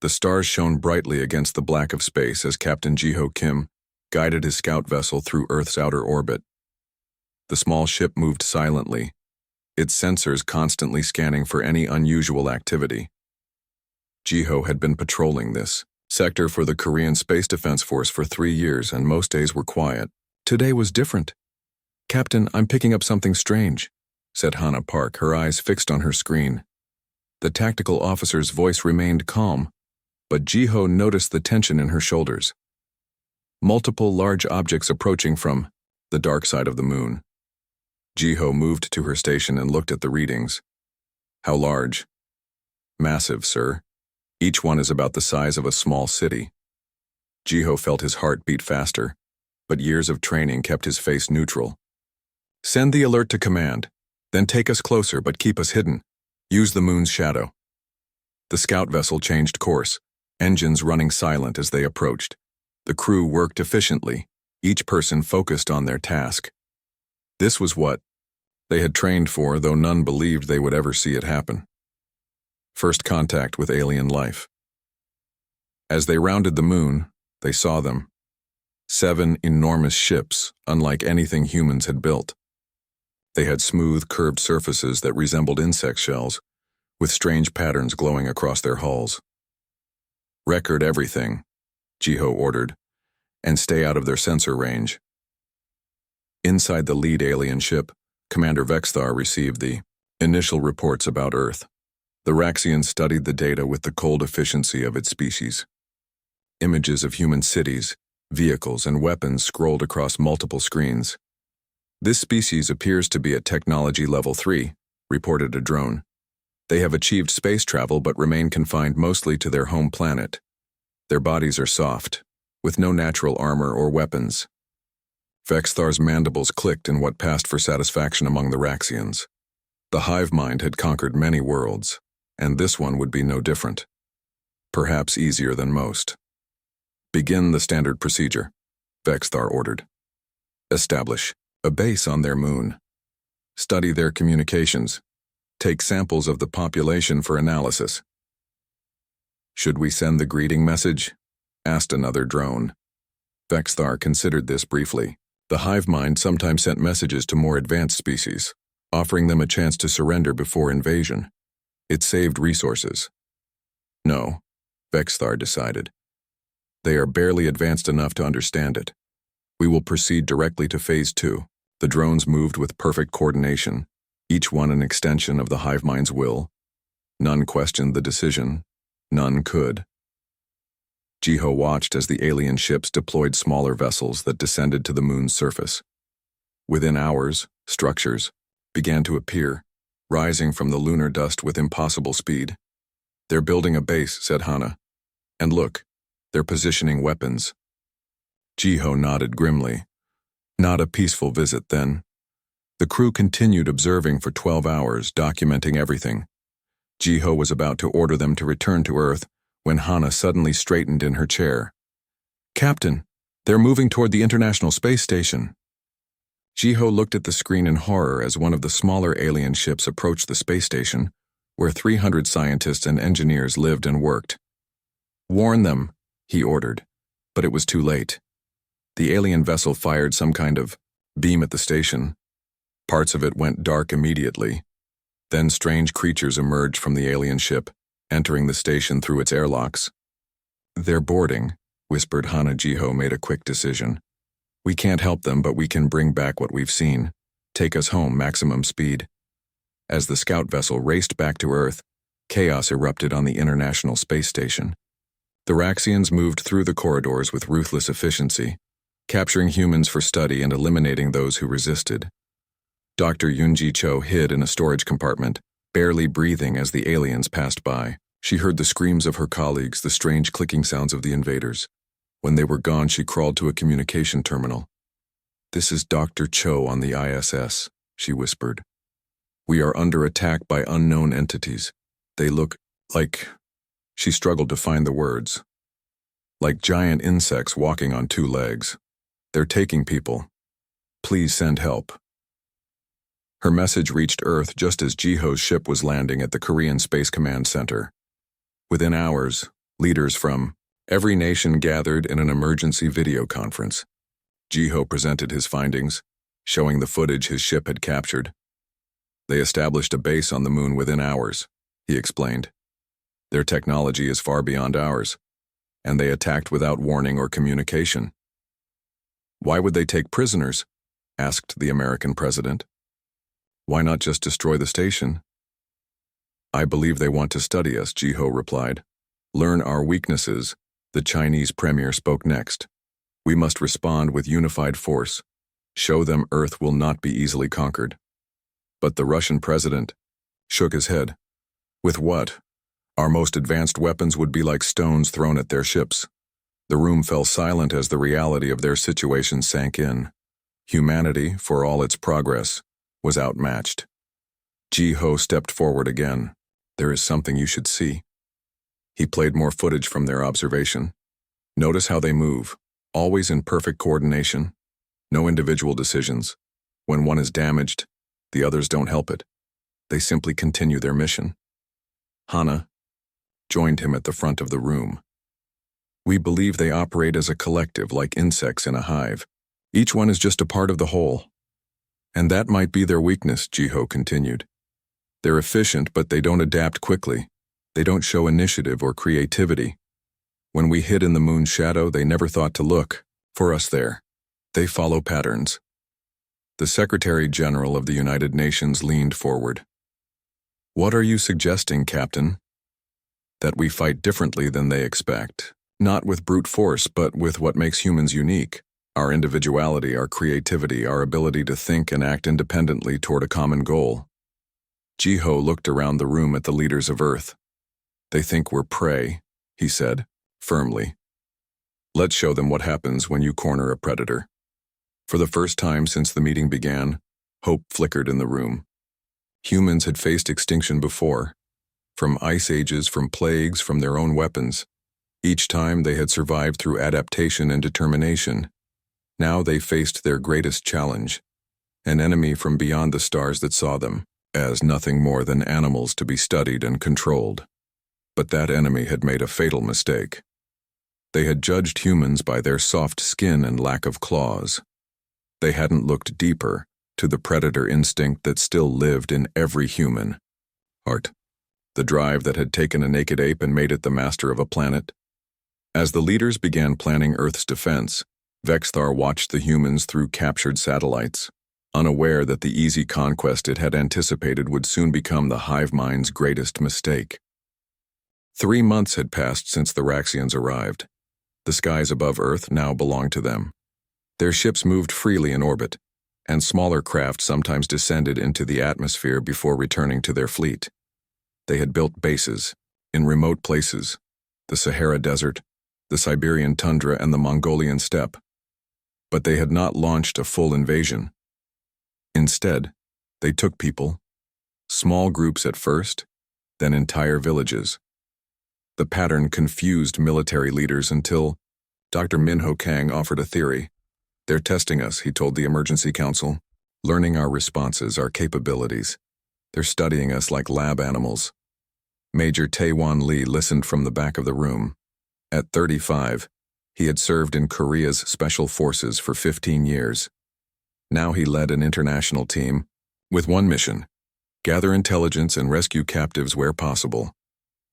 The stars shone brightly against the black of space as Captain Ji-ho Kim guided his scout vessel through Earth's outer orbit. The small ship moved silently, its sensors constantly scanning for any unusual activity. Ji-ho had been patrolling this sector for the Korean Space Defense Force for 3 years, and most days were quiet. Today was different. "Captain, I'm picking up something strange," said Hana Park, her eyes fixed on her screen. The tactical officer's voice remained calm, but Ji-ho noticed the tension in her shoulders. Multiple large objects approaching from the dark side of the moon. Ji-ho moved to her station and looked at the readings. "How large?" "Massive, sir. Each one is about the size of a small city." Ji-ho felt his heart beat faster, but years of training kept his face neutral. "Send the alert to command, then take us closer but keep us hidden. Use the moon's shadow." The scout vessel changed course, engines running silent as they approached. The crew worked efficiently, each person focused on their task. This was what they had trained for, though none believed they would ever see it happen. First contact with alien life. As they rounded the moon, they saw them. 7 enormous ships, unlike anything humans had built. They had smooth, curved surfaces that resembled insect shells, with strange patterns glowing across their hulls. "Record everything," Ji-ho ordered, "and stay out of their sensor range." Inside the lead alien ship, Commander Vexthar received the initial reports about Earth. The Raxians studied the data with the cold efficiency of its species. Images of human cities, vehicles, and weapons scrolled across multiple screens. "This species appears to be at technology level 3, reported a drone. "They have achieved space travel but remain confined mostly to their home planet. Their bodies are soft, with no natural armor or weapons." Vexthar's mandibles clicked in what passed for satisfaction among the Raxians. The hive mind had conquered many worlds, and this one would be no different. Perhaps easier than most. "Begin the standard procedure," Vexthar ordered. "Establish a base on their moon. Study their communications. Take samples of the population for analysis." "Should we send the greeting message?" asked another drone. Vexthar considered this briefly. The hive mind sometimes sent messages to more advanced species, offering them a chance to surrender before invasion. It saved resources. "No," Vexthar decided. "They are barely advanced enough to understand it. We will proceed directly to Phase 2. The drones moved with perfect coordination, each one an extension of the hive mind's will. None questioned the decision. None could. Ji-ho watched as the alien ships deployed smaller vessels that descended to the moon's surface. Within hours, structures began to appear, rising from the lunar dust with impossible speed. "They're building a base," said Hana. "And look, they're positioning weapons." Ji-ho nodded grimly. Not a peaceful visit, then. The crew continued observing for 12 hours, documenting everything. Ji-ho was about to order them to return to Earth when Hana suddenly straightened in her chair. "Captain, they're moving toward the International Space Station." Ji-ho looked at the screen in horror as one of the smaller alien ships approached the space station, where 300 scientists and engineers lived and worked. "Warn them," he ordered, but it was too late. The alien vessel fired some kind of beam at the station. Parts of it went dark immediately. Then strange creatures emerged from the alien ship, entering the station through its airlocks. "They're boarding," whispered Hana. Ji-ho made a quick decision. "We can't help them, but we can bring back what we've seen. Take us home, maximum speed." As the scout vessel raced back to Earth, chaos erupted on the International Space Station. The Raxians moved through the corridors with ruthless efficiency, capturing humans for study and eliminating those who resisted. Dr. Yoonji Cho hid in a storage compartment, barely breathing as the aliens passed by. She heard the screams of her colleagues, the strange clicking sounds of the invaders. When they were gone, she crawled to a communication terminal. "This is Dr. Cho on the ISS," she whispered. "We are under attack by unknown entities. They look like..." She struggled to find the words. "Like giant insects walking on 2 legs. They're taking people. Please send help." Her message reached Earth just as Ji-ho's ship was landing at the Korean Space Command Center. Within hours, Leaders from every nation gathered in an emergency video conference. Jiho presented his findings, showing the footage his ship had captured. They established a base on the moon within hours, he explained. Their technology is far beyond ours, and they attacked without warning or communication. Why would they take prisoners? Asked the American president. Why not just destroy the station? I believe they want to study us, Jiho replied. Learn our weaknesses, the Chinese premier spoke next. We must respond with unified force. Show them Earth will not be easily conquered. But the Russian president shook his head. With what? Our most advanced weapons would be like stones thrown at their ships. The room fell silent as the reality of their situation sank in. Humanity, for all its progress, was outmatched. Jiho stepped forward again. There is something you should see. He played more footage from their observation. Notice how they move, always in perfect coordination. No individual decisions. When one is damaged, the others don't help it. They simply continue their mission. Hana joined him at the front of the room. We believe they operate as a collective, like insects in a hive. Each one is just a part of the whole. And that might be their weakness, Jiho continued. They're efficient, but they don't adapt quickly. They don't show initiative or creativity. When we hid in the moon's shadow, they never thought to look for us there. They follow patterns. The Secretary General of the United Nations leaned forward. What are you suggesting, Captain? That we fight differently than they expect. Not with brute force, but with what makes humans unique. Our individuality, our creativity, our ability to think and act independently toward a common goal. Jiho looked around the room at the leaders of Earth. They think we're prey, he said, firmly. Let's show them what happens when you corner a predator. For the first time since the meeting began, hope flickered in the room. Humans had faced extinction before, from ice ages, from plagues, from their own weapons. Each time they had survived through adaptation and determination. Now they faced their greatest challenge, an enemy from beyond the stars that saw them as nothing more than animals to be studied and controlled. But that enemy had made a fatal mistake. They had judged humans by their soft skin and lack of claws. They hadn't looked deeper to the predator instinct that still lived in every human. Heart, the drive that had taken a naked ape and made it the master of a planet. As the leaders began planning Earth's defense, Vexthar watched the humans through captured satellites, unaware that the easy conquest it had anticipated would soon become the hive mind's greatest mistake. 3 months had passed since the Raxians arrived. The skies above Earth now belonged to them. Their ships moved freely in orbit, and smaller craft sometimes descended into the atmosphere before returning to their fleet. They had built bases in remote places, the Sahara Desert, the Siberian tundra, and the Mongolian steppe. But they had not launched a full invasion. Instead, they took people, small groups at first, then entire villages. The pattern confused military leaders until Dr. Minho Kang offered a theory. They're testing us, he told the Emergency Council, learning our responses, our capabilities. They're studying us like lab animals. Major Taewon Lee listened from the back of the room. At 35, he had served in Korea's Special Forces for 15 years. Now he led an international team with one mission: gather intelligence and rescue captives where possible.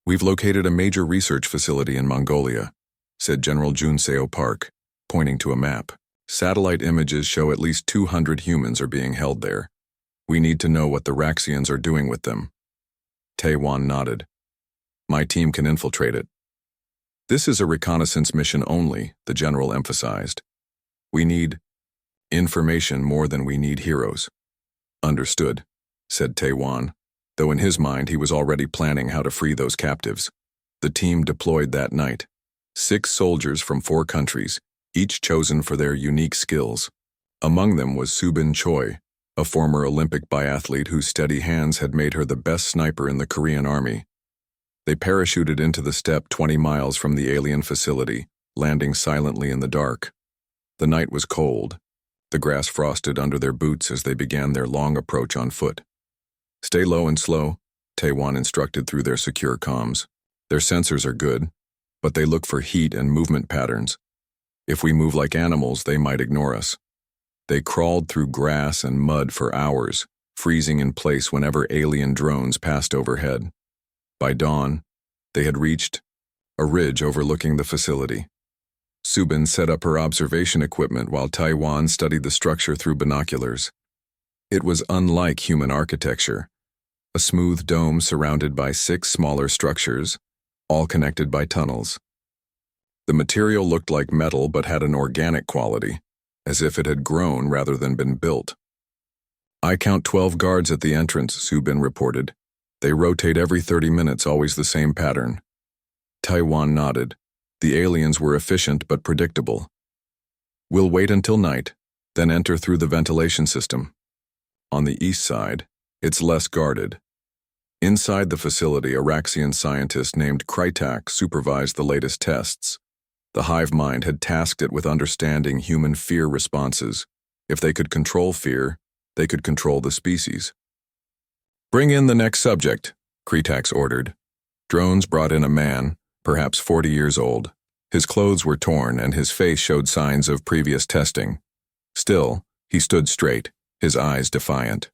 We've located a major research facility in Mongolia, said General Junseo Park, pointing to a map. Satellite images show at least 200 humans are being held there. We need to know what the Raxians are doing with them. Taewon nodded. My team can infiltrate it. This is a reconnaissance mission only, the general emphasized. We need information more than we need heroes. Understood, said Taewon, though in his mind he was already planning how to free those captives. The team deployed that night. 6 soldiers from 4 countries, each chosen for their unique skills. Among them was Subin Choi, a former Olympic biathlete whose steady hands had made her the best sniper in the Korean army. They parachuted into the steppe 20 miles from the alien facility, landing silently in the dark. The night was cold. The grass frosted under their boots as they began their long approach on foot. Stay low and slow, Taewon instructed through their secure comms. Their sensors are good. but they look for heat and movement patterns. If we move like animals, they might ignore us. They crawled through grass and mud for hours, freezing in place whenever alien drones passed overhead. By dawn, they had reached a ridge overlooking the facility. Subin set up her observation equipment while Taiwan studied the structure through binoculars. It was unlike human architecture, a smooth dome surrounded by 6 smaller structures, all connected by tunnels. The material looked like metal but had an organic quality, as if it had grown rather than been built. "I count 12 guards at the entrance," Subin reported. "They rotate every 30 minutes, always the same pattern." Taiwan nodded. The aliens were efficient but predictable. "We'll wait until night, then enter through the ventilation system. On the east side, it's less guarded." Inside the facility, a Raxian scientist named Krytak supervised the latest tests. The hive mind had tasked it with understanding human fear responses. If they could control fear, they could control the species. "Bring in the next subject," Krytak ordered. Drones brought in a man, perhaps 40 years old. His clothes were torn and his face showed signs of previous testing. Still, he stood straight, his eyes defiant.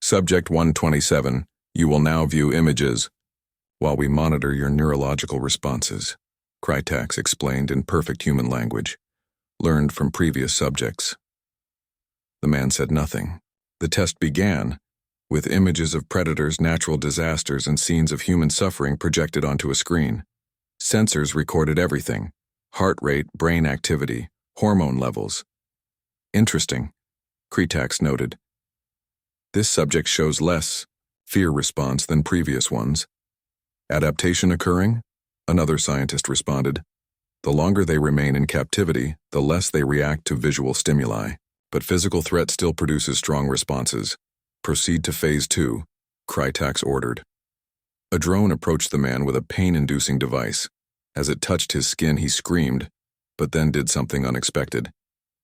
"Subject 127, you will now view images while we monitor your neurological responses," Krytax explained in perfect human language, learned from previous subjects. The man said nothing. The test began, with images of predators, natural disasters, and scenes of human suffering projected onto a screen. Sensors recorded everything: heart rate, brain activity, hormone levels. "Interesting," Krytax noted. "This subject shows less fear response than previous ones." "Adaptation occurring?" another scientist responded. "The longer they remain in captivity, the less they react to visual stimuli. But physical threat still produces strong responses. Proceed to Phase 2, Krytax ordered. A drone approached the man with a pain-inducing device. As it touched his skin, he screamed, but then did something unexpected.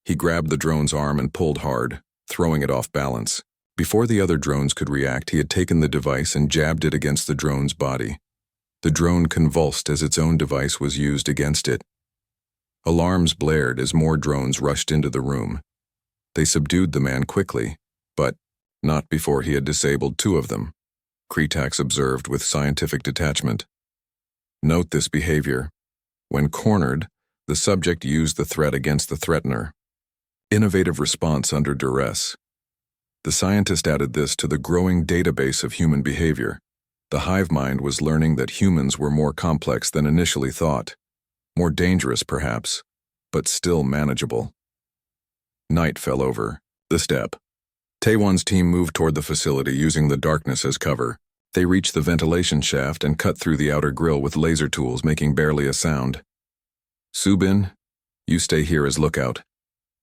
He grabbed the drone's arm and pulled hard, throwing it off balance. Before the other drones could react, he had taken the device and jabbed it against the drone's body. The drone convulsed as its own device was used against it. Alarms blared as more drones rushed into the room. They subdued the man quickly, but not before he had disabled 2 of them, Krytax observed with scientific detachment. "Note this behavior. When cornered, the subject used the threat against the threatener. Innovative response under duress." The scientist added this to the growing database of human behavior. The hive mind was learning that humans were more complex than initially thought. More dangerous, perhaps, but still manageable. Night fell over. The step. Taewon's team moved toward the facility using the darkness as cover. They reached the ventilation shaft and cut through the outer grill with laser tools, making barely a sound. "Subin, you stay here as lookout,"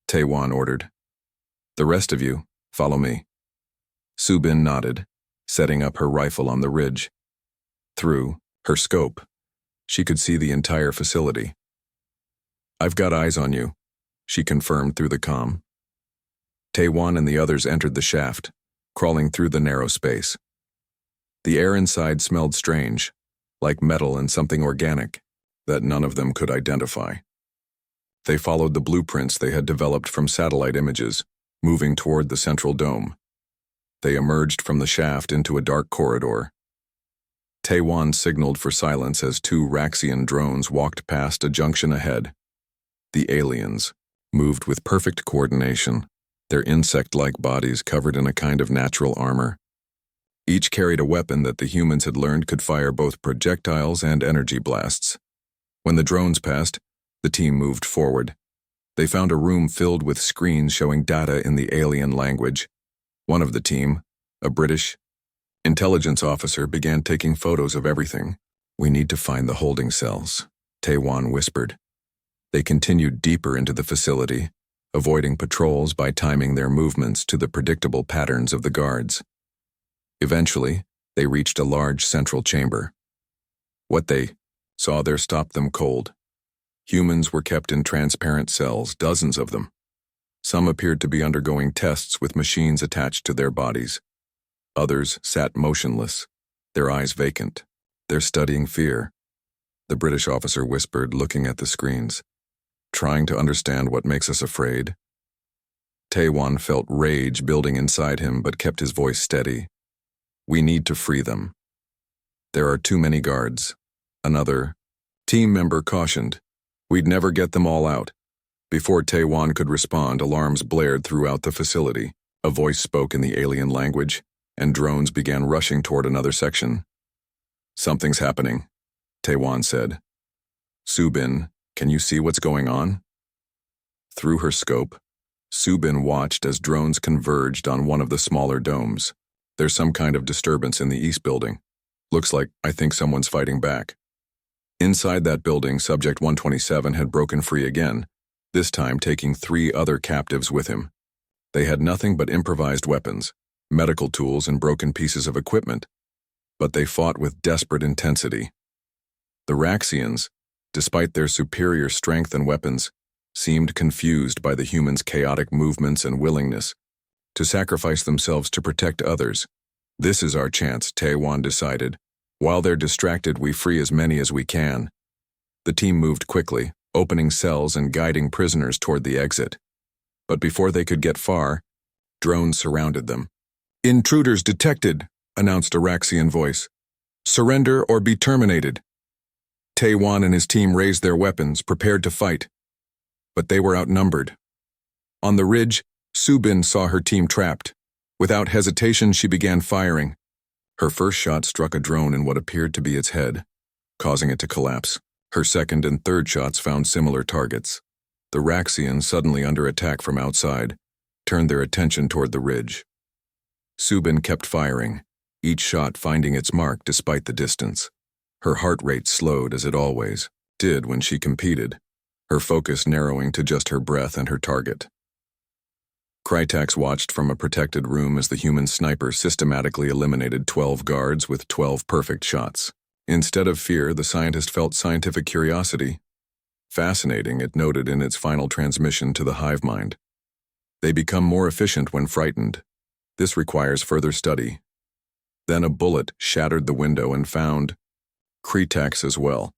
Taewon ordered. "The rest of you, follow me." Subin nodded, setting up her rifle on the ridge. Through her scope, she could see the entire facility. "I've got eyes on you," she confirmed through the comm. Taewon and the others entered the shaft, crawling through the narrow space. The air inside smelled strange, like metal and something organic that none of them could identify. They followed the blueprints they had developed from satellite images, moving toward the central dome. They emerged from the shaft into a dark corridor. Taewon signaled for silence as 2 Raxian drones walked past a junction ahead. The aliens moved with perfect coordination, their insect-like bodies covered in a kind of natural armor. Each carried a weapon that the humans had learned could fire both projectiles and energy blasts. When the drones passed, the team moved forward. They found a room filled with screens showing data in the alien language. One of the team, a British intelligence officer, began taking photos of everything. "We need to find the holding cells," Taewon whispered. They continued deeper into the facility, avoiding patrols by timing their movements to the predictable patterns of the guards. Eventually, they reached a large central chamber. What they saw there stopped them cold. Humans were kept in transparent cells, dozens of them. Some appeared to be undergoing tests with machines attached to their bodies. Others sat motionless, their eyes vacant. "They're studying fear," the British officer whispered, looking at the screens. Trying to understand what makes us afraid? Taewon felt rage building inside him but kept his voice steady. We need to free them. There are too many guards. Another team member cautioned. We'd never get them all out. Before Taewon could respond, alarms blared throughout the facility. A voice spoke in the alien language, and drones began rushing toward another section. Something's happening, Taewon said. Subin, can you see what's going on? Through her scope, Subin watched as drones converged on one of the smaller domes. There's some kind of disturbance in the east building. Looks like I think someone's fighting back. Inside that building, Subject 127 had broken free again, this time taking 3 other captives with him. They had nothing but improvised weapons, medical tools, and broken pieces of equipment, but they fought with desperate intensity. The Raxians, despite their superior strength and weapons, seemed confused by the humans' chaotic movements and willingness to sacrifice themselves to protect others. This is our chance, Taewon decided. While they're distracted, we free as many as we can. The team moved quickly, opening cells and guiding prisoners toward the exit. But before they could get far, drones surrounded them. Intruders detected, announced a Raxian voice. Surrender or be terminated. Taewon and his team raised their weapons, prepared to fight. But they were outnumbered. On the ridge, Subin saw her team trapped. Without hesitation, she began firing. Her first shot struck a drone in what appeared to be its head, causing it to collapse. Her second and third shots found similar targets. The Raxians, suddenly under attack from outside, turned their attention toward the ridge. Subin kept firing, each shot finding its mark despite the distance. Her heart rate slowed, as it always did when she competed, her focus narrowing to just her breath and her target. Krytax watched from a protected room as the human sniper systematically eliminated 12 guards with 12 perfect shots. Instead of fear, the scientist felt scientific curiosity. Fascinating, it noted in its final transmission to the hive mind. They become more efficient when frightened. This requires further study. Then a bullet shattered the window and found Krytax as well.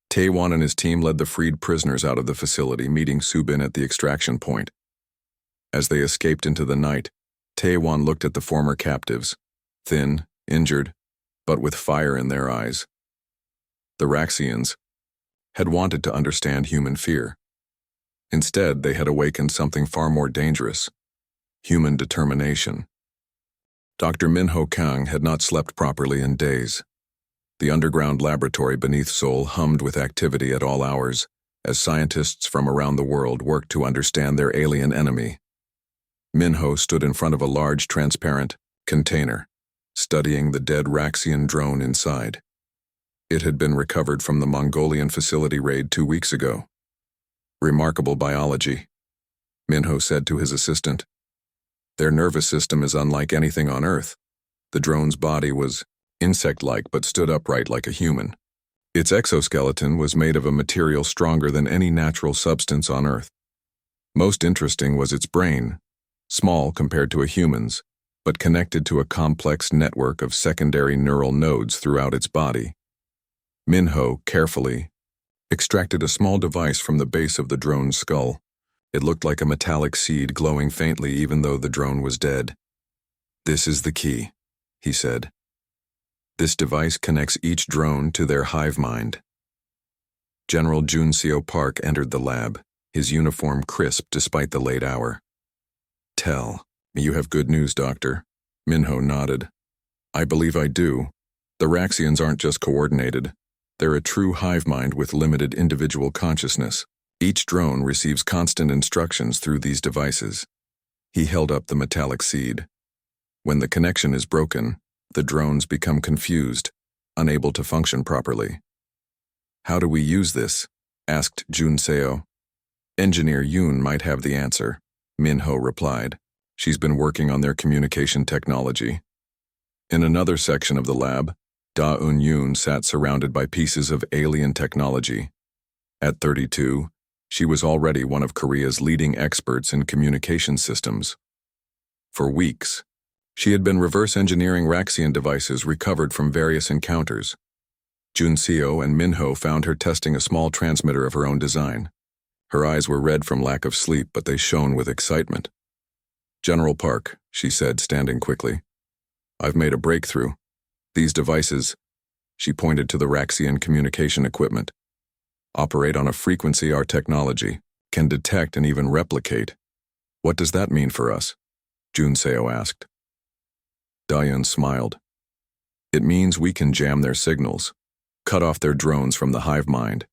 Taewon and his team led the freed prisoners out of the facility, meeting Subin at the extraction point. As they escaped into the night, Taewon looked at the former captives, thin, injured, but with fire in their eyes. The Raxians had wanted to understand human fear. Instead, they had awakened something far more dangerous: human determination. Dr. Minho Kang had not slept properly in days. The underground laboratory beneath Seoul hummed with activity at all hours, as scientists from around the world worked to understand their alien enemy. Minho stood in front of a large, transparent container, studying the dead Raxian drone inside. It had been recovered from the Mongolian facility raid 2 weeks ago. Remarkable biology, Minho said to his assistant. Their nervous system is unlike anything on Earth. The drone's body was insect-like but stood upright like a human. Its exoskeleton was made of a material stronger than any natural substance on Earth. Most interesting was its brain, small compared to a human's, but connected to a complex network of secondary neural nodes throughout its body. Minho carefully extracted a small device from the base of the drone's skull. It looked like a metallic seed glowing faintly even though the drone was dead. This is the key, he said. This device connects each drone to their hive mind. General Junseo Park entered the lab, his uniform crisp despite the late hour. Tell me you have good news, Doctor. Minho nodded. I believe I do. The Raxians aren't just coordinated. They're a true hive mind with limited individual consciousness. Each drone receives constant instructions through these devices. He held up the metallic seed. When the connection is broken, the drones become confused, unable to function properly. How do we use this? Asked Junseo. Engineer Yoon might have the answer, Minho replied. She's been working on their communication technology. In another section of the lab, Da Eun-yoon sat surrounded by pieces of alien technology. At 32, she was already one of Korea's leading experts in communication systems. For weeks, she had been reverse engineering Raxian devices recovered from various encounters. Junseo and Minho found her testing a small transmitter of her own design. Her eyes were red from lack of sleep, but they shone with excitement. "General Park," she said, standing quickly. "I've made a breakthrough. These devices," she pointed to the Raxian communication equipment, "operate on a frequency our technology can detect and even replicate." "What does that mean for us?" Junseo asked. Dayun smiled. "It means we can jam their signals, cut off their drones from the hive mind,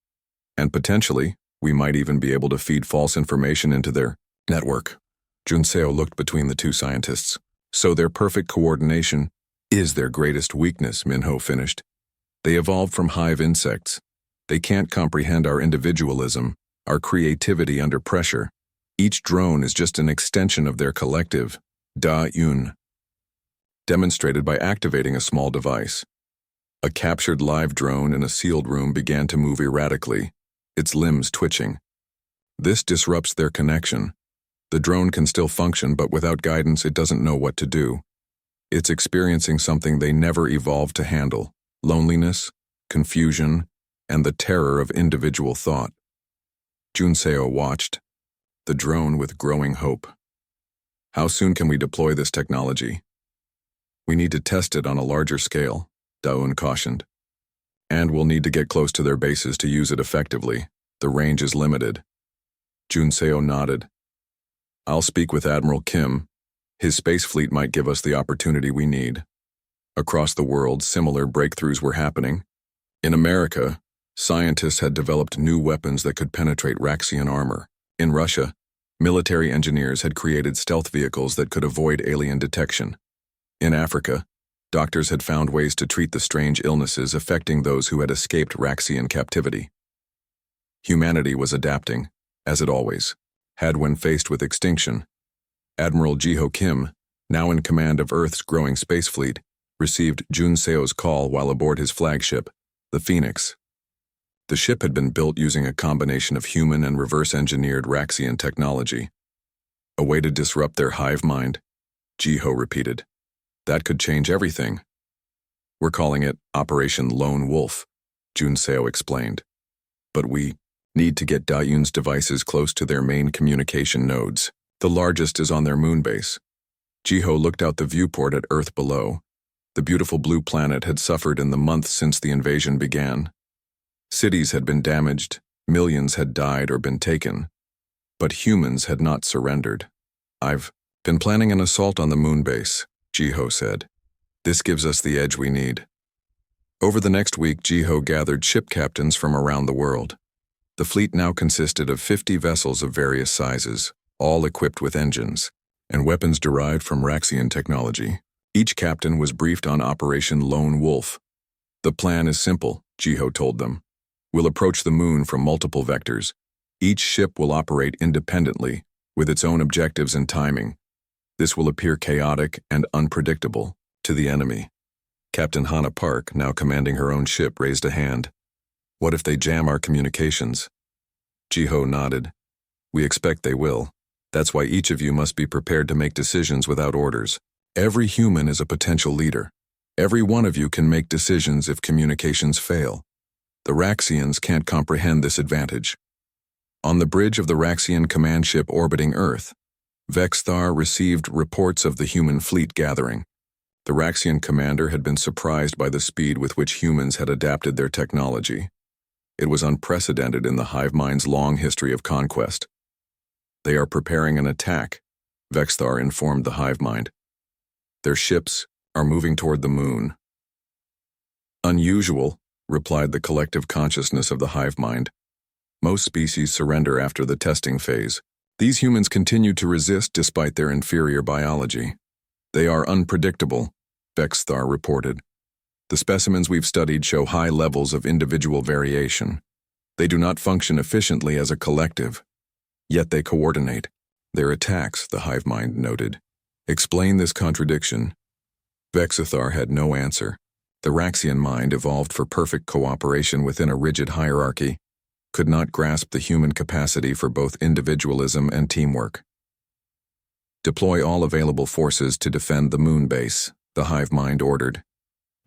and potentially, we might even be able to feed false information into their network." Junseo looked between the two scientists. "So their perfect coordination is their greatest weakness," Minho finished. "They evolved from hive insects. They can't comprehend our individualism, our creativity under pressure. Each drone is just an extension of their collective, Da-Yun, demonstrated by activating a small device. A captured live drone in a sealed room began to move erratically, its limbs twitching. This disrupts their connection. The drone can still function, but without guidance it doesn't know what to do. It's experiencing something they never evolved to handle: loneliness, confusion, and the terror of individual thought. Junseo watched, the drone with growing hope. "How soon can we deploy this technology?" "We need to test it on a larger scale," Daun cautioned. "And we'll need to get close to their bases to use it effectively. The range is limited." Junseo nodded. "I'll speak with Admiral Kim. His space fleet might give us the opportunity we need." Across the world, similar breakthroughs were happening. In America, scientists had developed new weapons that could penetrate Raxian armor. In Russia, military engineers had created stealth vehicles that could avoid alien detection. In Africa, doctors had found ways to treat the strange illnesses affecting those who had escaped Raxian captivity. Humanity was adapting, as it always had when faced with extinction. Admiral Jiho Kim, now in command of Earth's growing space fleet, received Junseo's call while aboard his flagship, the Phoenix. The ship had been built using a combination of human and reverse-engineered Raxian technology. "A way to disrupt their hive mind," Jiho repeated. "That could change everything." "We're calling it Operation Lone Wolf," Junseo explained. "But we need to get Dayun's devices close to their main communication nodes. The largest is on their moon base." Jiho looked out the viewport at Earth below. The beautiful blue planet had suffered in the months since the invasion began. Cities had been damaged, millions had died or been taken, but humans had not surrendered. "I've been planning an assault on the moon base," Jiho said. "This gives us the edge we need." Over the next week, Jiho gathered ship captains from around the world. The fleet now consisted of 50 vessels of various sizes, all equipped with engines and weapons derived from Raxian technology. Each captain was briefed on Operation Lone Wolf. "The plan is simple," Jiho told them. "We'll approach the moon from multiple vectors. Each ship will operate independently, with its own objectives and timing. This will appear chaotic and unpredictable to the enemy." Captain Hannah Park, now commanding her own ship, raised a hand. "What if they jam our communications?" Jiho nodded. "We expect they will. That's why each of you must be prepared to make decisions without orders. Every human is a potential leader. Every one of you can make decisions if communications fail. The Raxians can't comprehend this advantage." On the bridge of the Raxian command ship orbiting Earth, Vexthar received reports of the human fleet gathering. The Raxian commander had been surprised by the speed with which humans had adapted their technology. It was unprecedented in the hive mind's long history of conquest. "They are preparing an attack," Vexthar informed the hive mind. "Their ships are moving toward the moon." "Unusual," replied the collective consciousness of the hive mind. "Most species surrender after the testing phase. These humans continue to resist despite their inferior biology. They are unpredictable," Vexthar reported. "The specimens we've studied show high levels of individual variation. They do not function efficiently as a collective, yet they coordinate. Their attacks," the hive mind noted, "explain this contradiction." Vexithar had no answer. The Raxian mind, evolved for perfect cooperation within a rigid hierarchy, could not grasp the human capacity for both individualism and teamwork. "Deploy all available forces to defend the moon base," the hive mind ordered.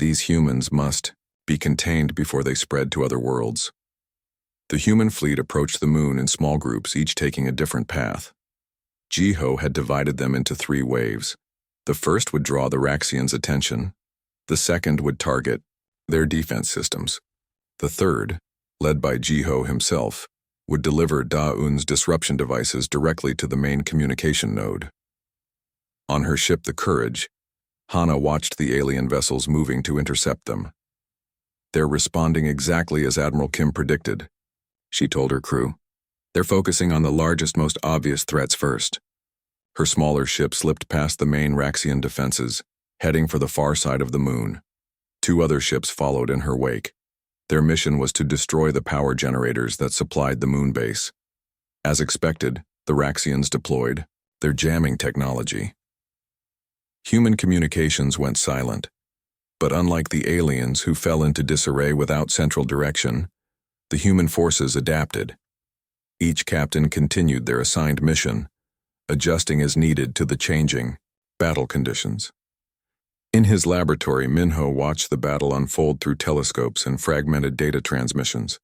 "These humans must be contained before they spread to other worlds. The human fleet approached the moon in small groups, each taking a different path. Jiho had divided them into 3 waves. The first would draw the Raxians' attention. The second would target their defense systems. The third, led by Jiho himself, would deliver Da-Un's disruption devices directly to the main communication node. On her ship, the Courage, Hana watched the alien vessels moving to intercept them. "They're responding exactly as Admiral Kim predicted," she told her crew. "They're focusing on the largest, most obvious threats first." Her smaller ship slipped past the main Raxian defenses, heading for the far side of the moon. 2 other ships followed in her wake. Their mission was to destroy the power generators that supplied the moon base. As expected, the Raxians deployed their jamming technology. Human communications went silent, but unlike the aliens who fell into disarray without central direction, the human forces adapted. Each captain continued their assigned mission, adjusting as needed to the changing battle conditions. In his laboratory, Minho watched the battle unfold through telescopes and fragmented data transmissions.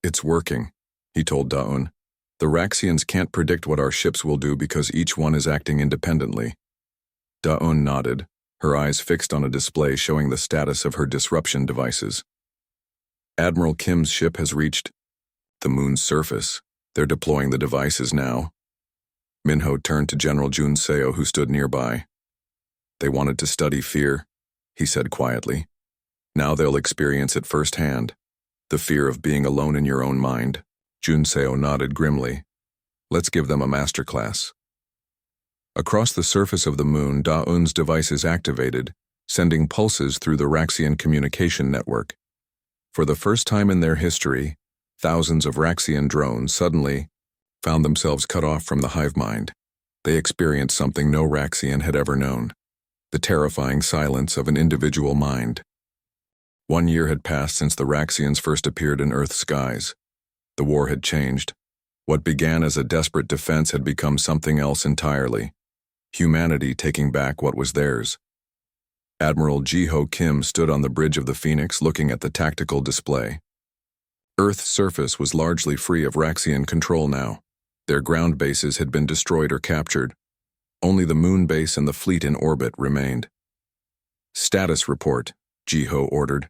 "It's working," he told Da-Un. "The Raxians can't predict what our ships will do because each one is acting independently." Da-Un nodded, her eyes fixed on a display showing the status of her disruption devices. "Admiral Kim's ship has reached the moon's surface. They're deploying the devices now." Minho turned to General Jun Seo, who stood nearby. "They wanted to study fear," he said quietly. "Now they'll experience it firsthand. The fear of being alone in your own mind." Jun Seo nodded grimly. "Let's give them a masterclass." Across the surface of the moon, Da-Un's devices activated, sending pulses through the Raxian communication network. For the first time in their history, thousands of Raxian drones suddenly found themselves cut off from the hive mind. They experienced something no Raxian had ever known: the terrifying silence of an individual mind. 1 year had passed since the Raxians first appeared in Earth's skies. The war had changed. What began as a desperate defense had become something else entirely: humanity taking back what was theirs. Admiral Jiho Kim stood on the bridge of the Phoenix looking at the tactical display. Earth's surface was largely free of Raxian control now. Their ground bases had been destroyed or captured. Only the moon base and the fleet in orbit remained. "Status report," Jiho ordered.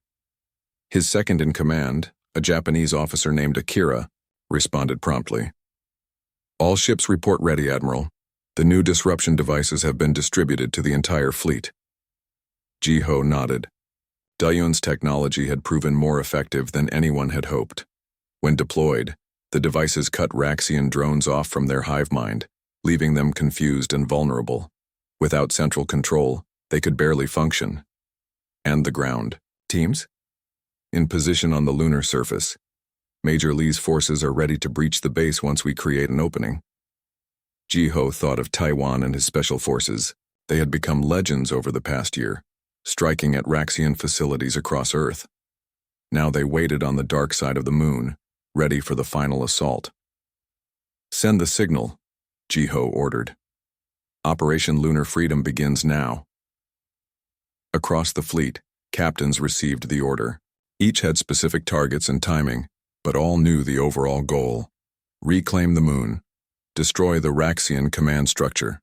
His second-in-command, a Japanese officer named Akira, responded promptly. "All ships report ready, Admiral. The new disruption devices have been distributed to the entire fleet." Jiho nodded. Da-Un's technology had proven more effective than anyone had hoped. When deployed, the devices cut Raxian drones off from their hive mind, leaving them confused and vulnerable. Without central control, they could barely function. And the ground teams? In position on the lunar surface. Major Lee's forces are ready to breach the base once we create an opening. Jiho thought of Taiwan and his special forces. They had become legends over the past year, striking at Raxian facilities across Earth. Now they waited on the dark side of the moon, ready for the final assault. "Send the signal," Jiho ordered. "Operation Lunar Freedom begins now." Across the fleet, captains received the order. Each had specific targets and timing, but all knew the overall goal: reclaim the moon, destroy the Raxian command structure.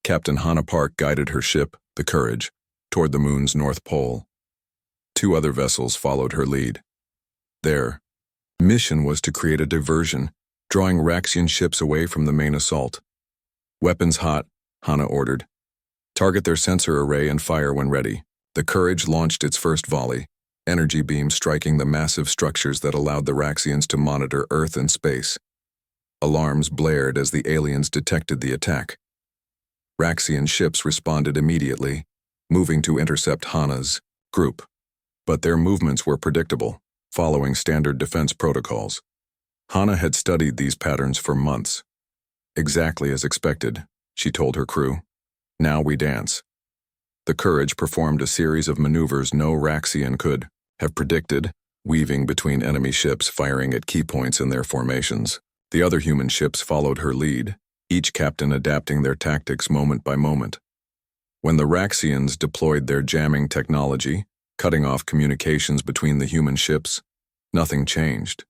Captain Hana Park guided her ship, the Courage, toward the moon's north pole. 2 other vessels followed her lead. Their mission was to create a diversion, drawing Raxian ships away from the main assault. "Weapons hot," Hana ordered. "Target their sensor array and fire when ready." The Courage launched its first volley, energy beams striking the massive structures that allowed the Raxians to monitor Earth and space. Alarms blared as the aliens detected the attack. Raxian ships responded immediately, moving to intercept Hana's group. But their movements were predictable, following standard defense protocols. Hana had studied these patterns for months. "Exactly as expected," she told her crew. "Now we dance." The Courage performed a series of maneuvers no Raxian could have predicted, weaving between enemy ships, firing at key points in their formations. The other human ships followed her lead, each captain adapting their tactics moment by moment. When the Raxians deployed their jamming technology, cutting off communications between the human ships. Nothing changed.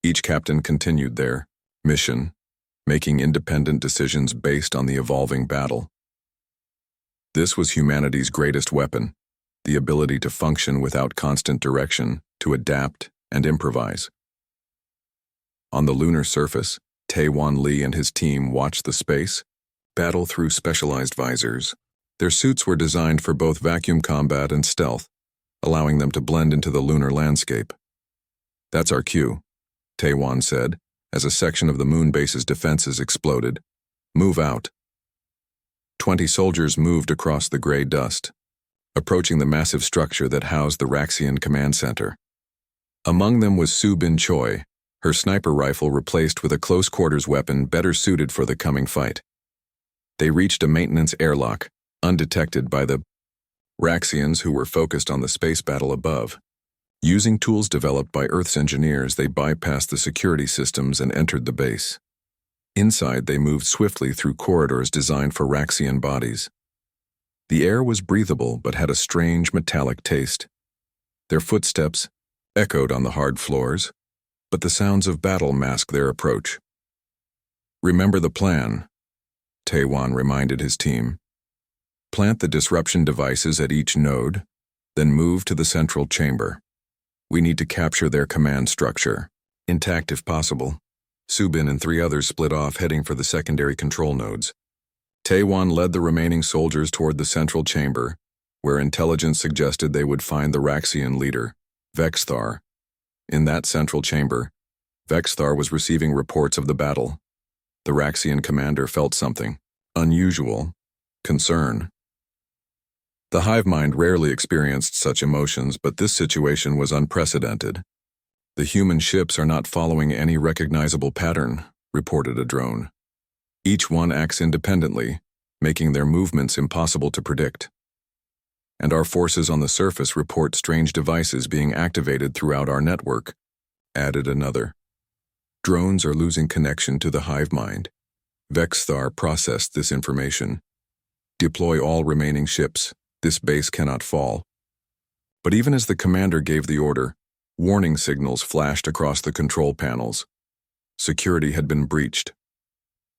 Each captain continued their mission, making independent decisions based on the evolving battle. This was humanity's greatest weapon, the ability to function without constant direction, to adapt and improvise. On the lunar surface, Tae-Wan Lee and his team watched the space battle through specialized visors. Their suits were designed for both vacuum combat and stealth, allowing them to blend into the lunar landscape. "That's our cue," Tae-Wan said, as a section of the moon base's defenses exploded. "Move out." 20 soldiers moved across the gray dust, approaching the massive structure that housed the Raxian command center. Among them was Su-Bin Choi, her sniper rifle replaced with a close-quarters weapon better suited for the coming fight. They reached a maintenance airlock, undetected by the Raxians who were focused on the space battle above. Using tools developed by Earth's engineers, they bypassed the security systems and entered the base. Inside, they moved swiftly through corridors designed for Raxian bodies. The air was breathable but had a strange metallic taste. Their footsteps echoed on the hard floors, but the sounds of battle masked their approach. "Remember the plan," Tae-Wan reminded his team. "Plant the disruption devices at each node, then move to the central chamber. We need to capture their command structure, intact if possible." Su-Bin and 3 others split off, heading for the secondary control nodes. Tae-Wan led the remaining soldiers toward the central chamber, where intelligence suggested they would find the Raxian leader, Vexthar. In that central chamber, Vexthar was receiving reports of the battle. The Raxian commander felt something unusual: concern. The hive mind rarely experienced such emotions, but this situation was unprecedented. "The human ships are not following any recognizable pattern," reported a drone. "Each one acts independently, making their movements impossible to predict. And our forces on the surface report strange devices being activated throughout our network," added another. "Drones are losing connection to the hive mind." Vexthar processed this information. "Deploy all remaining ships. This base cannot fall." But even as the commander gave the order, warning signals flashed across the control panels. Security had been breached.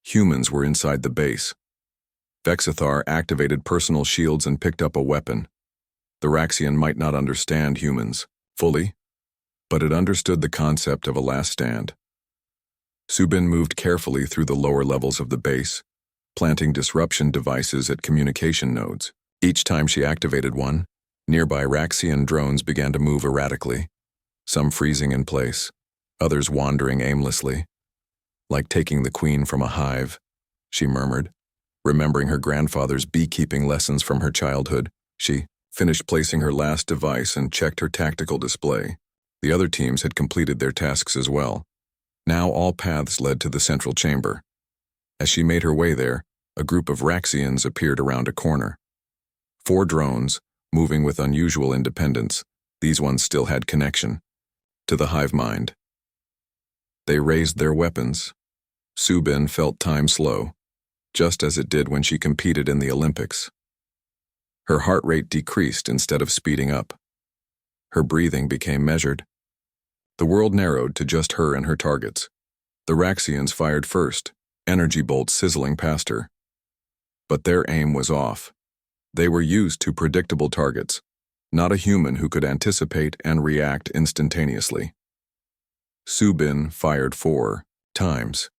Humans were inside the base. Vexthar activated personal shields and picked up a weapon. The Raxian might not understand humans fully, but it understood the concept of a last stand. Su-Bin moved carefully through the lower levels of the base, planting disruption devices at communication nodes. Each time she activated one, nearby Raxian drones began to move erratically, some freezing in place, others wandering aimlessly. "Like taking the queen from a hive," she murmured, remembering her grandfather's beekeeping lessons from her childhood. She finished placing her last device and checked her tactical display. The other teams had completed their tasks as well. Now all paths led to the central chamber. As she made her way there, a group of Raxians appeared around a corner. 4 drones, moving with unusual independence. These ones still had connection to the hive mind. They raised their weapons. Su-Bin felt time slow, just as it did when she competed in the Olympics. Her heart rate decreased instead of speeding up. Her breathing became measured. The world narrowed to just her and her targets. The Raxians fired first, energy bolts sizzling past her. But their aim was off. They were used to predictable targets, not a human who could anticipate and react instantaneously. Su-Bin fired 4 times.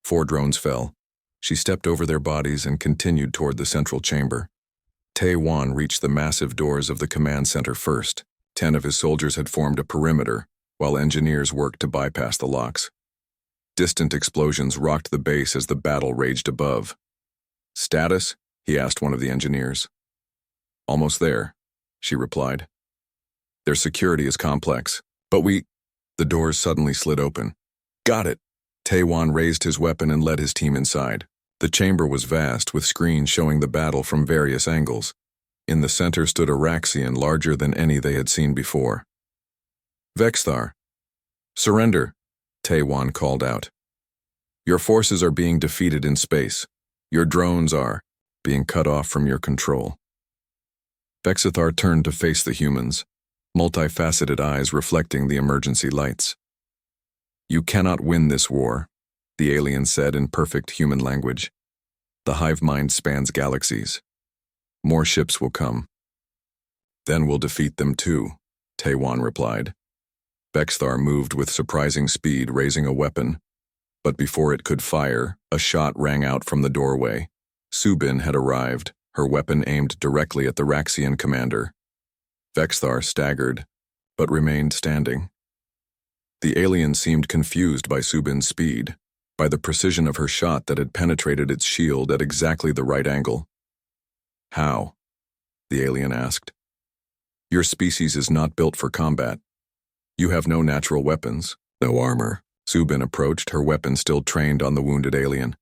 4 drones fell. She stepped over their bodies and continued toward the central chamber. Tae-Wan reached the massive doors of the command center first. 10 of his soldiers had formed a perimeter, while engineers worked to bypass the locks. Distant explosions rocked the base as the battle raged above. "Status?" he asked one of the engineers. "Almost there," she replied. "Their security is complex, but we—" The doors suddenly slid open. "Got it!" Tae-Wan raised his weapon and led his team inside. The chamber was vast, with screens showing the battle from various angles. In the center stood a Raxian larger than any they had seen before. "Vexthar, surrender," Tae-Wan called out. "Your forces are being defeated in space. Your drones are being cut off from your control." Vexithar turned to face the humans, multifaceted eyes reflecting the emergency lights. "You cannot win this war," the alien said in perfect human language. "The hive mind spans galaxies. More ships will come. Then we'll defeat them too," Taewan replied. Vexithar moved with surprising speed, raising a weapon. But before it could fire, a shot rang out from the doorway. Subin had arrived, her weapon aimed directly at the Raxian commander. Vexithar staggered, but remained standing. The alien seemed confused by Subin's speed, by the precision of her shot that had penetrated its shield at exactly the right angle. "How?" the alien asked. "Your species is not built for combat. You have no natural weapons, no armor." Subin approached, her weapon still trained on the wounded alien.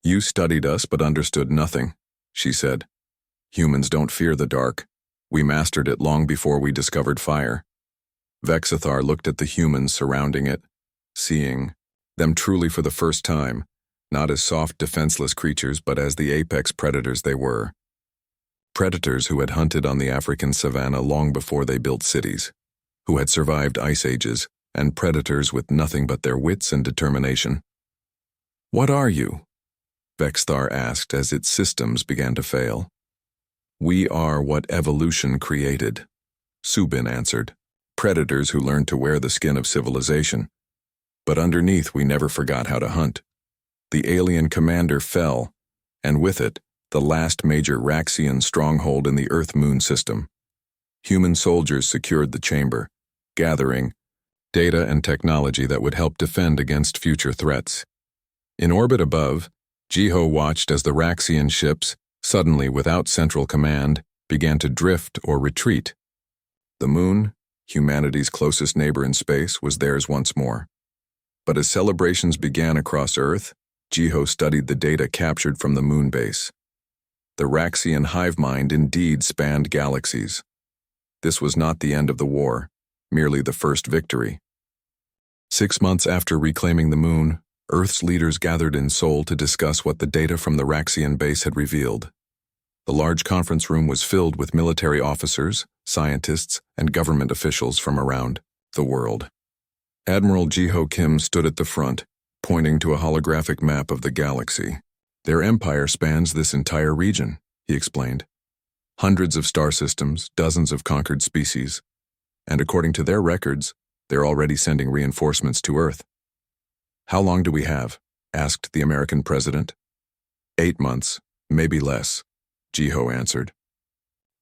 "You studied us but understood nothing," she said. "Humans don't fear the dark. We mastered it long before we discovered fire." Vexithar looked at the humans surrounding it, seeing them truly for the first time, not as soft, defenseless creatures but as the apex predators they were. Predators who had hunted on the African savanna long before they built cities, who had survived ice ages, and predators with nothing but their wits and determination. "What are you?" Vexithar asked as its systems began to fail. "We are what evolution created," Subin answered. "Predators who learned to wear the skin of civilization. But underneath we never forgot how to hunt." The alien commander fell, and with it, the last major Raxian stronghold in the Earth-Moon system. Human soldiers secured the chamber, gathering data and technology that would help defend against future threats. In orbit above, Jiho watched as the Raxian ships, suddenly without central command, began to drift or retreat. The moon, humanity's closest neighbor in space, was theirs once more. But as celebrations began across Earth, Jiho studied the data captured from the moon base. The Raxian hive mind indeed spanned galaxies. This was not the end of the war, merely the first victory. 6 months after reclaiming the moon, Earth's leaders gathered in Seoul to discuss what the data from the Raxian base had revealed. The large conference room was filled with military officers, scientists, and government officials from around the world. Admiral Jiho Kim stood at the front, pointing to a holographic map of the galaxy. "Their empire spans this entire region," he explained. "Hundreds of star systems, dozens of conquered species. And according to their records, they're already sending reinforcements to Earth." "How long do we have?" asked the American president. 8 months, maybe less, Jiho answered.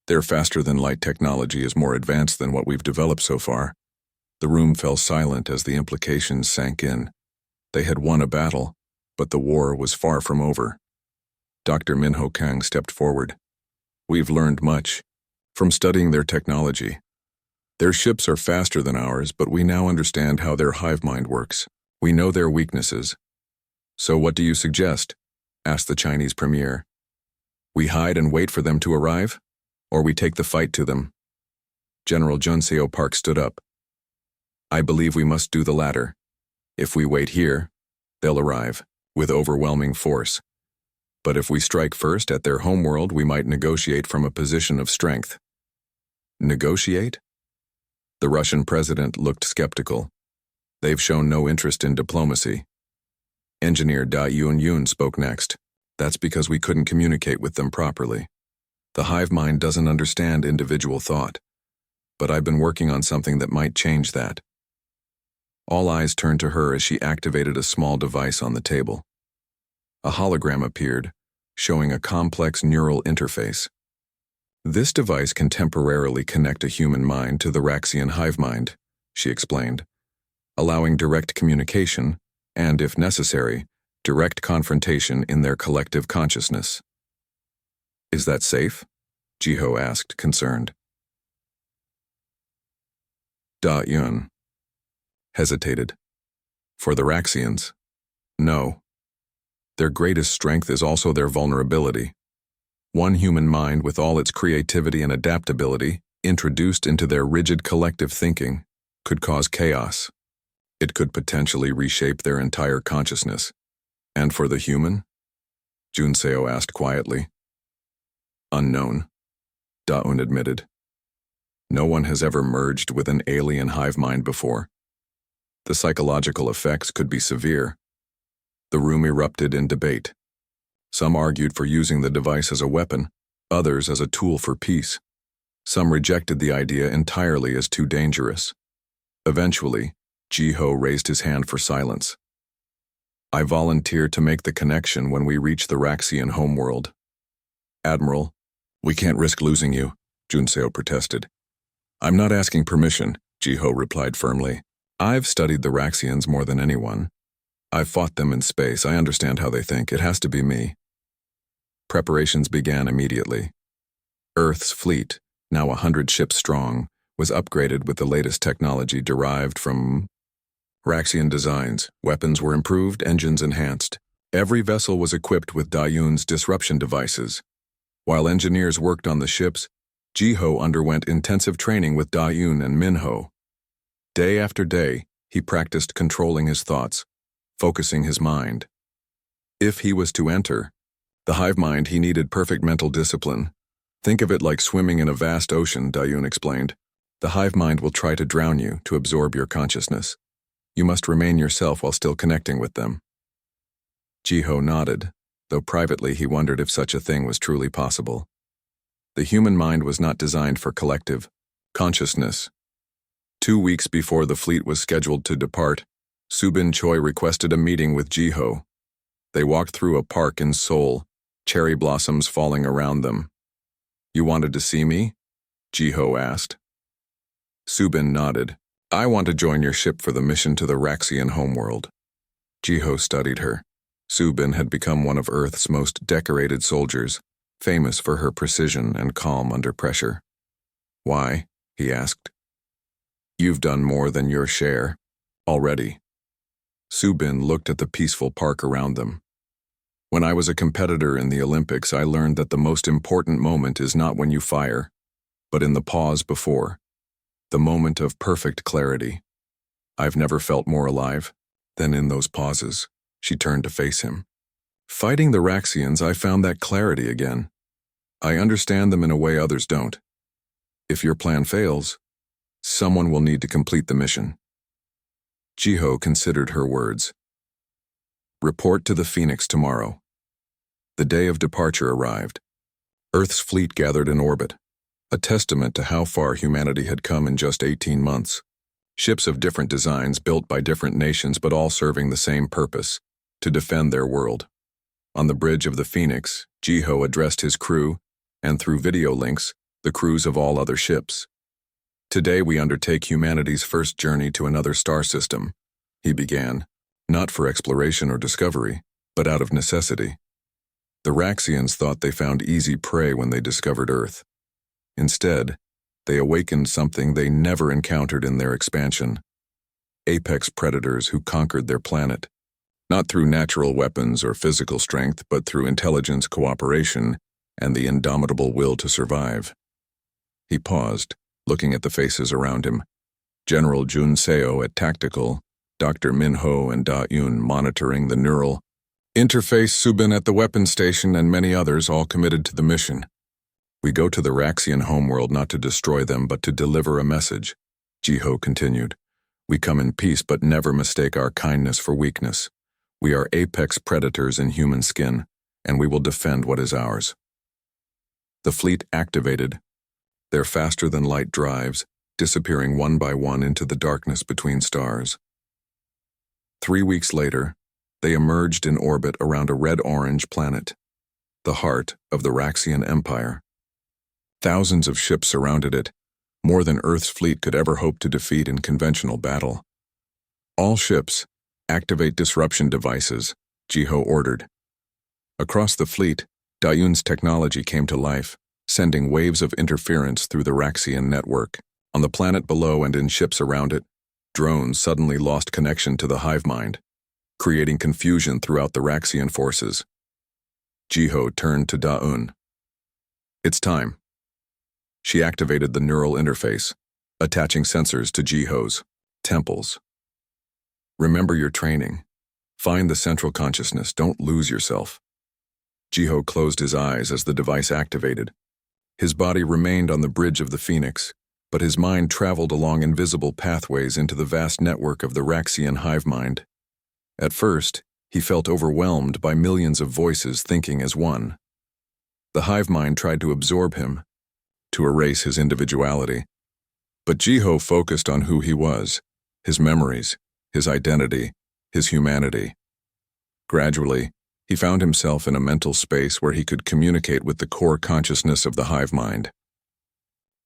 "Their faster-than-light technology is more advanced than what we've developed so far." The room fell silent as the implications sank in. They had won a battle, but the war was far from over. Dr. Minho Kang stepped forward. "We've learned much from studying their technology. Their ships are faster than ours, but we now understand how their hive mind works. We know their weaknesses." "So what do you suggest?" asked the Chinese premier. "We hide and wait for them to arrive, or we take the fight to them?" General Junseo Park stood up. "I believe we must do the latter. If we wait here, they'll arrive, with overwhelming force. But if we strike first at their homeworld, we might negotiate from a position of strength." "Negotiate?" The Russian president looked skeptical. "They've shown no interest in diplomacy." Engineer Da Yun spoke next. "That's because we couldn't communicate with them properly. The hive mind doesn't understand individual thought. But I've been working on something that might change that." All eyes turned to her as she activated a small device on the table. A hologram appeared, showing a complex neural interface. "This device can temporarily connect a human mind to the Raxian hive mind," she explained, "allowing direct communication and, if necessary, direct confrontation in their collective consciousness." "Is that safe?" Jiho asked, concerned. Da Yun hesitated. "For the Raxians, no. Their greatest strength is also their vulnerability. One human mind with all its creativity and adaptability, introduced into their rigid collective thinking, could cause chaos. It could potentially reshape their entire consciousness." "And for the human?" Junseo asked quietly. "Unknown," Daun admitted. No one has ever merged with an alien hive mind before. The psychological effects could be severe. The room erupted in debate. Some argued for using the device as a weapon, others as a tool for peace. Some rejected the idea entirely as too dangerous. Eventually, Jiho raised his hand for silence. I volunteer to make the connection when we reach the Raxian homeworld. Admiral, we can't risk losing you, Junseo protested. I'm not asking permission, Jiho replied firmly. I've studied the Raxians more than anyone. I've fought them in space. I understand how they think. It has to be me. Preparations began immediately. Earth's fleet, now 100 ships strong, was upgraded with the latest technology derived from Raxian designs. Weapons were improved, engines enhanced. Every vessel was equipped with Daeun's disruption devices. While engineers worked on the ships, Jiho underwent intensive training with Daeun and Minho. Day after day, he practiced controlling his thoughts, focusing his mind. If he was to enter the hive mind, he needed perfect mental discipline. Think of it like swimming in a vast ocean, Daeun explained. The hive mind will try to drown you, to absorb your consciousness. You must remain yourself while still connecting with them. Jiho nodded, though privately he wondered if such a thing was truly possible. The human mind was not designed for collective consciousness. 2 weeks before the fleet was scheduled to depart, Subin Choi requested a meeting with Jiho. They walked through a park in Seoul, cherry blossoms falling around them. You wanted to see me? Jiho asked. Subin nodded. I want to join your ship for the mission to the Raxian homeworld. Jiho studied her. Subin had become one of Earth's most decorated soldiers, famous for her precision and calm under pressure. Why? He asked. You've done more than your share, already. Subin looked at the peaceful park around them. When I was a competitor in the Olympics, I learned that the most important moment is not when you fire, but in the pause before, the moment of perfect clarity. I've never felt more alive than in those pauses. She turned to face him. Fighting the Raxians, I found that clarity again. I understand them in a way others don't. If your plan fails, someone will need to complete the mission. Jiho considered her words. Report to the Phoenix tomorrow. The day of departure arrived. Earth's fleet gathered in orbit, a testament to how far humanity had come in just 18 months. Ships of different designs built by different nations but all serving the same purpose, to defend their world. On the bridge of the Phoenix, Jiho addressed his crew, and through video links, the crews of all other ships. Today we undertake humanity's first journey to another star system, he began, not for exploration or discovery, but out of necessity. The Raxians thought they found easy prey when they discovered Earth. Instead, they awakened something they never encountered in their expansion. Apex predators who conquered their planet, not through natural weapons or physical strength, but through intelligence, cooperation, and the indomitable will to survive. He paused, looking at the faces around him. General Junseo at Tactical, Dr. Minho and Daeun monitoring the neural interface, Subin at the weapons station, and many others all committed to the mission. We go to the Raxian homeworld not to destroy them, but to deliver a message, Jiho continued. We come in peace, but never mistake our kindness for weakness. We are apex predators in human skin, and we will defend what is ours. The fleet activated, their faster-than-light drives disappearing one by one into the darkness between stars. 3 weeks later, they emerged in orbit around a red-orange planet, the heart of the Raxian Empire. Thousands of ships surrounded it, more than Earth's fleet could ever hope to defeat in conventional battle. All ships, activate disruption devices, Jiho ordered. Across the fleet, Daeun's technology came to life, sending waves of interference through the Raxian network. On the planet below and in ships around it, drones suddenly lost connection to the hive mind, creating confusion throughout the Raxian forces. Jiho turned to Daeun. It's time. She activated the neural interface, attaching sensors to Jiho's temples. Remember your training. Find the central consciousness. Don't lose yourself. Jiho closed his eyes as the device activated. His body remained on the bridge of the Phoenix, but his mind traveled along invisible pathways into the vast network of the Raxian hive mind. At first, he felt overwhelmed by millions of voices thinking as one. The hive mind tried to absorb him, to erase his individuality. But Jiho focused on who he was, his memories, his identity, his humanity. Gradually, he found himself in a mental space where he could communicate with the core consciousness of the hive mind.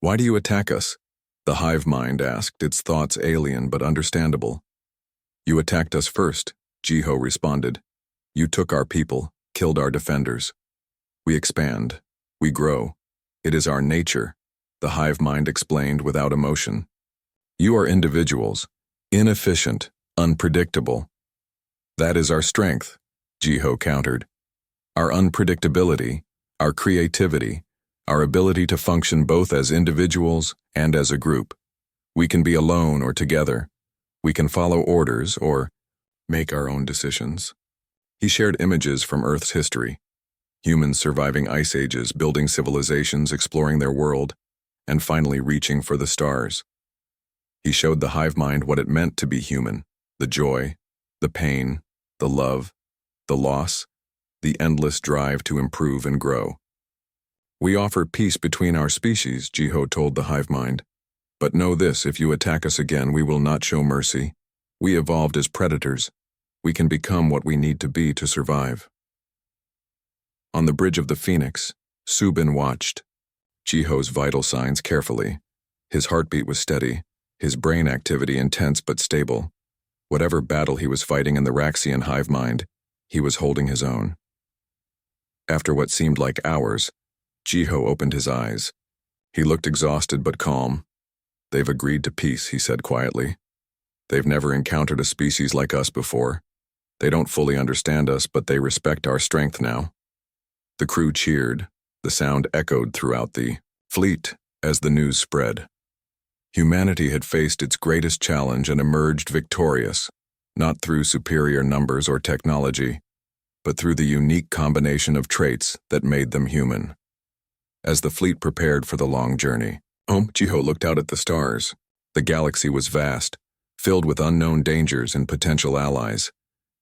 "Why do you attack us?" the hive mind asked, its thoughts alien but understandable. "You attacked us first," Jiho responded. "You took our people, killed our defenders. We expand. We grow. It is our nature," the hive mind explained without emotion. "You are individuals, inefficient, unpredictable. That is our strength," Jiho countered. "Our unpredictability, our creativity, our ability to function both as individuals and as a group. We can be alone or together. We can follow orders or make our own decisions." He shared images from Earth's history. Humans surviving ice ages, building civilizations, exploring their world, and finally reaching for the stars. He showed the hive mind what it meant to be human, the joy, the pain, the love, the loss, the endless drive to improve and grow. "We offer peace between our species," Jiho told the hive mind. "But know this, if you attack us again, we will not show mercy. We evolved as predators. We can become what we need to be to survive." On the bridge of the Phoenix, Subin watched Jiho's vital signs carefully. His heartbeat was steady, his brain activity intense but stable. Whatever battle he was fighting in the Raxian hive mind, he was holding his own. After what seemed like hours, Jiho opened his eyes. He looked exhausted but calm. "They've agreed to peace," he said quietly. "They've never encountered a species like us before. They don't fully understand us, but they respect our strength now." The crew cheered. The sound echoed throughout the fleet as the news spread. Humanity had faced its greatest challenge and emerged victorious, not through superior numbers or technology, but through the unique combination of traits that made them human. As the fleet prepared for the long journey, Jiho looked out at the stars. The galaxy was vast, filled with unknown dangers and potential allies.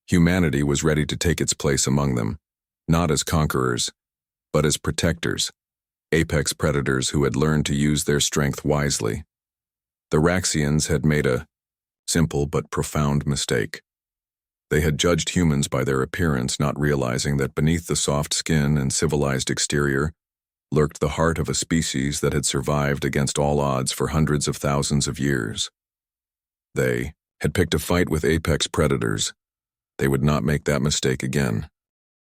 Humanity was ready to take its place among them, not as conquerors, but as protectors, apex predators who had learned to use their strength wisely. The Raxians had made a simple but profound mistake. They had judged humans by their appearance, not realizing that beneath the soft skin and civilized exterior lurked the heart of a species that had survived against all odds for hundreds of thousands of years. They had picked a fight with apex predators. They would not make that mistake again.